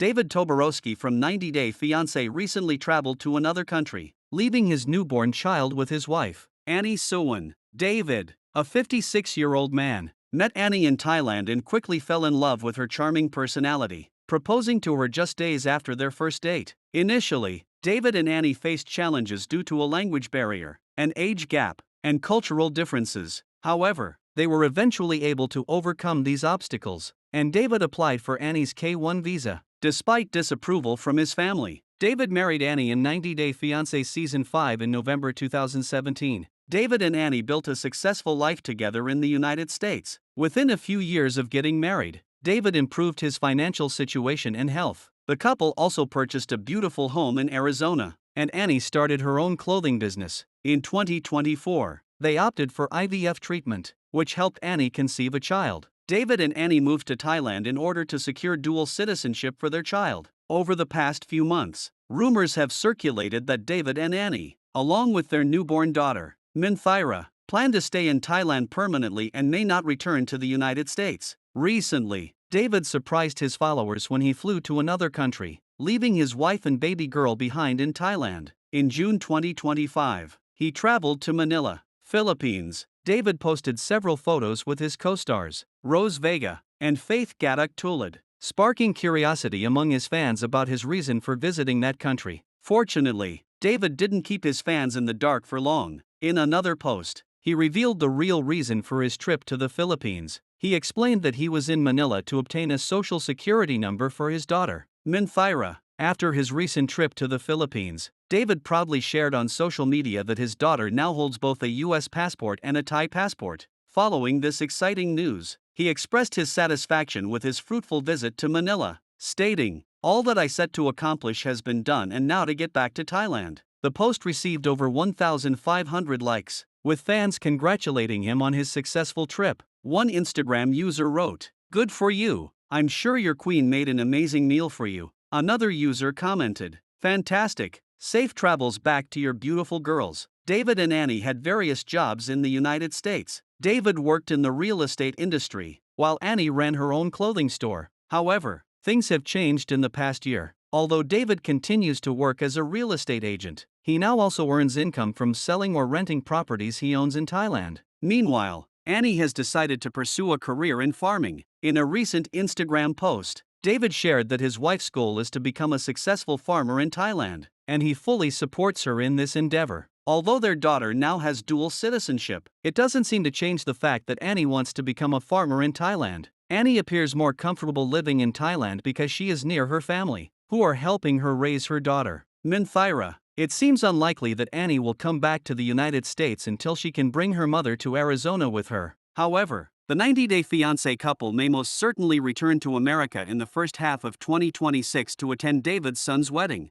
David Toborowsky from 90 Day Fiancé recently traveled to another country, leaving his newborn child with his wife, Annie Suwon. David, a 56-year-old man, met Annie in Thailand and quickly fell in love with her charming personality, proposing to her just days after their first date. Initially, David and Annie faced challenges due to a language barrier, an age gap, and cultural differences. However, they were eventually able to overcome these obstacles, and David applied for Annie's K-1 visa. Despite disapproval from his family, David married Annie in 90 Day Fiancé Season 5 in November 2017. David and Annie built a successful life together in the United States. Within a few years of getting married, David improved his financial situation and health. The couple also purchased a beautiful home in Arizona, and Annie started her own clothing business. In 2024, they opted for IVF treatment, which helped Annie conceive a child. David and Annie moved to Thailand in order to secure dual citizenship for their child. Over the past few months, rumors have circulated that David and Annie, along with their newborn daughter, Minthira, plan to stay in Thailand permanently and may not return to the United States. Recently, David surprised his followers when he flew to another country, leaving his wife and baby girl behind in Thailand. In June 2025, he traveled to Manila, Philippines. David posted several photos with his co-stars, Rose Vega and Faith Gadak Tulad, sparking curiosity among his fans about his reason for visiting that country. Fortunately, David didn't keep his fans in the dark for long. In another post, he revealed the real reason for his trip to the Philippines. He explained that he was in Manila to obtain a social security number for his daughter, Minthira. After his recent trip to the Philippines, David proudly shared on social media that his daughter now holds both a US passport and a Thai passport. Following this exciting news, he expressed his satisfaction with his fruitful visit to Manila, stating, "All that I set to accomplish has been done and now to get back to Thailand." The post received over 1,500 likes, with fans congratulating him on his successful trip. One Instagram user wrote, "Good for you, I'm sure your queen made an amazing meal for you." Another user commented, "Fantastic, safe travels back to your beautiful girls." David and Annie had various jobs in the United States. David worked in the real estate industry, while Annie ran her own clothing store. However, things have changed in the past year. Although David continues to work as a real estate agent, he now also earns income from selling or renting properties he owns in Thailand. Meanwhile, Annie has decided to pursue a career in farming. In a recent Instagram post, David shared that his wife's goal is to become a successful farmer in Thailand, and he fully supports her in this endeavor. Although their daughter now has dual citizenship, it doesn't seem to change the fact that Annie wants to become a farmer in Thailand. Annie appears more comfortable living in Thailand because she is near her family, who are helping her raise her daughter, Minthira. It seems unlikely that Annie will come back to the United States until she can bring her mother to Arizona with her. However, the 90 Day Fiancé couple may most certainly return to America in the first half of 2026 to attend David's son's wedding.